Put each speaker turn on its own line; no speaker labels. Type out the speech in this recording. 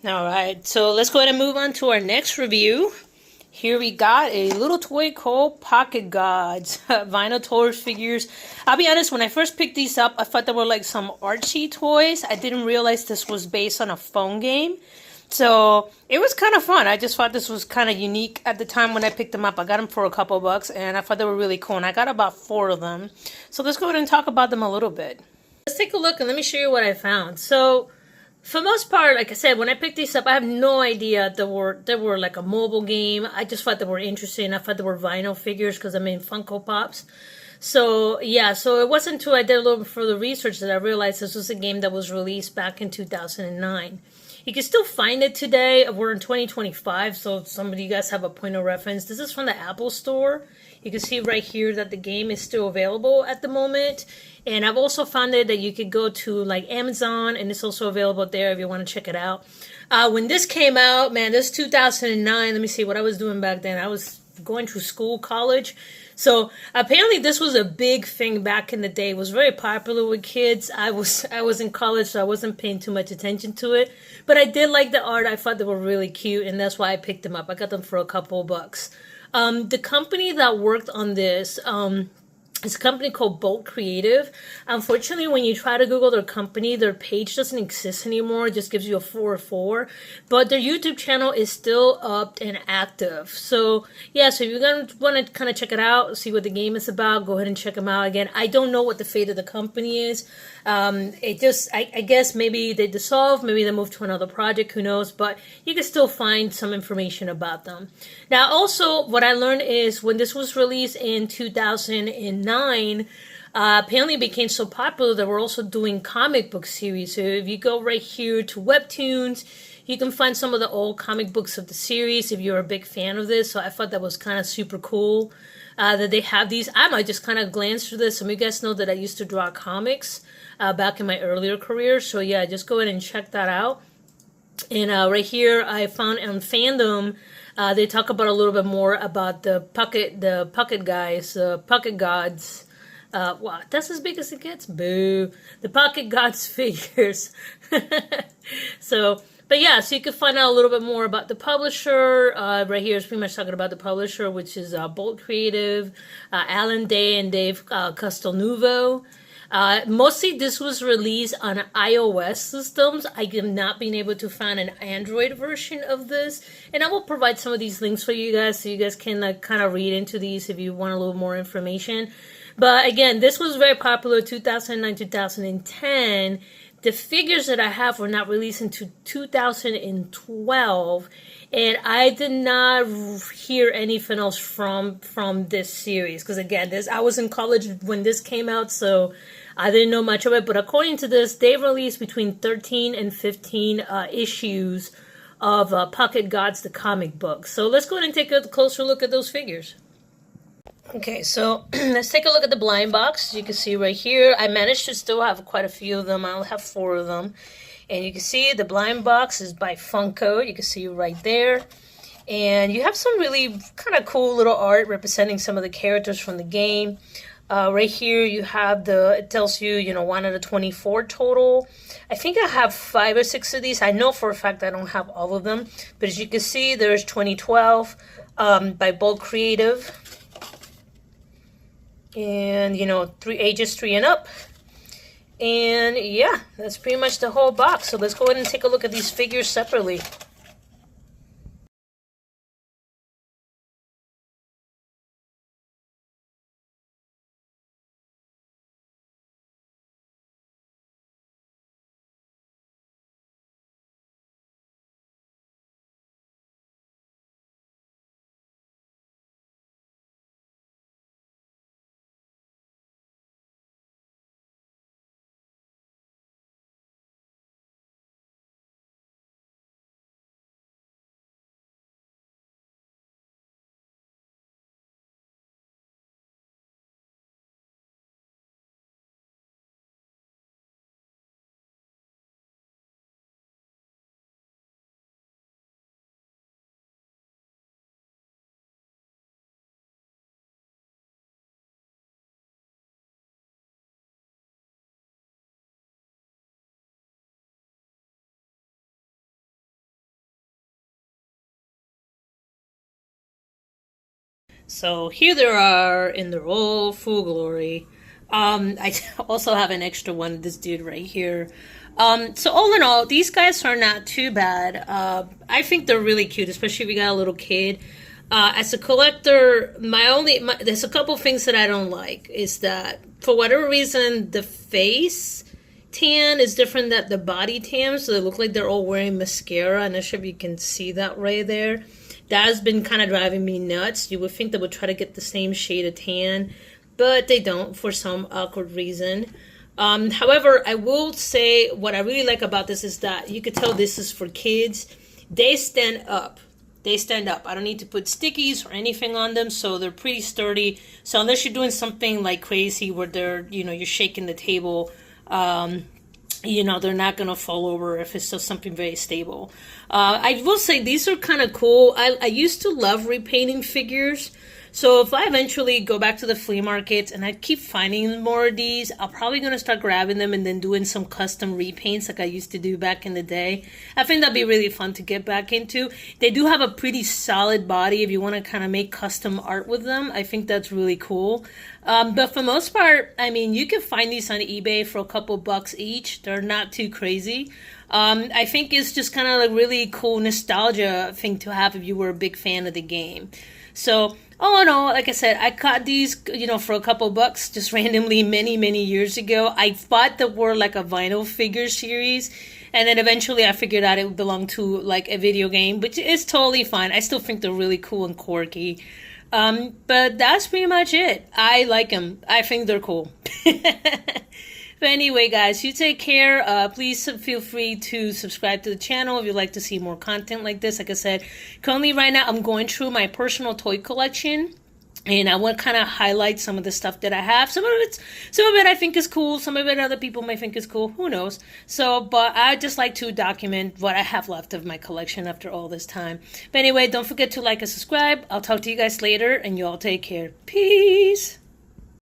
All right, so let's go ahead and move on to our next review. Here we got a little toy called Pocket Gods, vinyl toy figures. I'll be honest, when I first picked these up, I thought they were like some artsy toys. I didn't realize this was based on a phone game. So it was kind of fun. I just thought this was kind of unique at the time when I picked them up. I got them for a couple bucks and I thought they were really cool. And I got about 4 of them. So let's go ahead and talk about them a little bit. Let's take a look and let me show you what I found. So for the most part, like I said, when I picked these up, I have no idea they were like a mobile game. I just thought they were interesting. I thought they were vinyl figures because I mean Funko Pops. So yeah, so it wasn't until I did a little bit further research that I realized this was a game that was released back in 2009. You can still find it today. We're in 2025, so if some of you guys have a point of reference, this is from the Apple Store. You can see right here that the game is still available at the moment. And I've also found it that you could go to like Amazon, and it's also available there if you want to check it out. When this came out, man, this 2009. Let me see what I was doing back then. I was going to school, college. So apparently this was a big thing back in the day. It was very popular with kids. I was in college, so I wasn't paying too much attention to it. But I did like the art. I thought they were really cute, and that's why I picked them up. I got them for a couple of bucks. The company that worked on this, it's a company called Bolt Creative. Unfortunately, when you try to Google their company, their page doesn't exist anymore. It just gives you a 404. But their YouTube channel is still up and active. So, yeah, so if you're going to want to kind of check it out, see what the game is about, go ahead and check them out. Again, I don't know what the fate of the company is. I guess maybe they dissolved, maybe they moved to another project, who knows, but you can still find some information about them. Now, also, what I learned is when this was released in 2009, apparently it became so popular that we're also doing comic book series. So if you go right here to Webtoons, you can find some of the old comic books of the series if you're a big fan of this. So I thought that was kind of super cool that they have these. I might just kind of glance through this. Some of you guys know that I used to draw comics back in my earlier career. So yeah, just go ahead and check that out. And right here, I found on Fandom, they talk about a little bit more about the pocket guys, pocket gods. Wow, that's as big as it gets. Boo! The pocket gods figures. So, but yeah, so you can find out a little bit more about the publisher. Right here is pretty much talking about the publisher, which is Bolt Creative, Alan Day and Dave Castelnuovo. Mostly this was released on iOS systems. I have not been able to find an Android version of this. And I will provide some of these links for you guys so you guys can kind of read into these if you want a little more information. But again, this was very popular 2009, 2010. The figures that I have were not released until 2012. And I did not hear anything else from this series. Because again, I was in college when this came out, so I didn't know much of it. But according to this, they released between 13 and 15 issues of Pocket Gods, the comic book. So let's go ahead and take a closer look at those figures. Okay, so let's take a look at the blind box. As you can see right here, I managed to still have quite a few of them. I'll have 4 of them. And you can see the blind box is by Funko. You can see right there. And you have some really kind of cool little art representing some of the characters from the game. Right here you have it tells you, 1 out of 24 total. I think I have 5 or 6 of these. I know for a fact I don't have all of them. But as you can see, there's 2012 by Bolt Creative. And, ages 3 and up. And yeah, that's pretty much the whole box. So let's go ahead and take a look at these figures separately. So here they are in their all full glory. I also have an extra one of this dude right here. So all in all, these guys are not too bad. I think they're really cute, especially if you got a little kid. As a collector, there's a couple things that I don't like. Is that for whatever reason the face tan is different than the body tan, so they look like they're all wearing mascara. I'm not sure if you can see that right there. That has been kind of driving me nuts. You would think they would try to get the same shade of tan, but they don't for some awkward reason. However, I will say what I really like about this is that you could tell this is for kids. They stand up. They stand up. I don't need to put stickies or anything on them, so they're pretty sturdy. So unless you're doing something like crazy where you're shaking the table, they're not going to fall over if it's just something very stable. I will say these are kind of cool. I used to love repainting figures. So if I eventually go back to the flea market and I keep finding more of these, I'm probably going to start grabbing them and then doing some custom repaints like I used to do back in the day. I think that'd be really fun to get back into. They do have a pretty solid body if you want to kind of make custom art with them. I think that's really cool. But for the most part, I mean, you can find these on eBay for a couple bucks each. They're not too crazy. I think it's just kind of a really cool nostalgia thing to have if you were a big fan of the game. So, all in all, like I said, I caught these, for a couple bucks just randomly many, many years ago. I thought they were like a vinyl figure series. And then eventually I figured out it belonged to like a video game, which is totally fine. I still think they're really cool and quirky. But that's pretty much it. I like them. I think they're cool. But anyway, guys, you take care. Please feel free to subscribe to the channel if you'd like to see more content like this. Like I said, currently right now I'm going through my personal toy collection. And I want to kind of highlight some of the stuff that I have. Some of it I think is cool. Some of it other people may think is cool. Who knows? So, but I just like to document what I have left of my collection after all this time. But anyway, don't forget to like and subscribe. I'll talk to you guys later, and you all take care. Peace.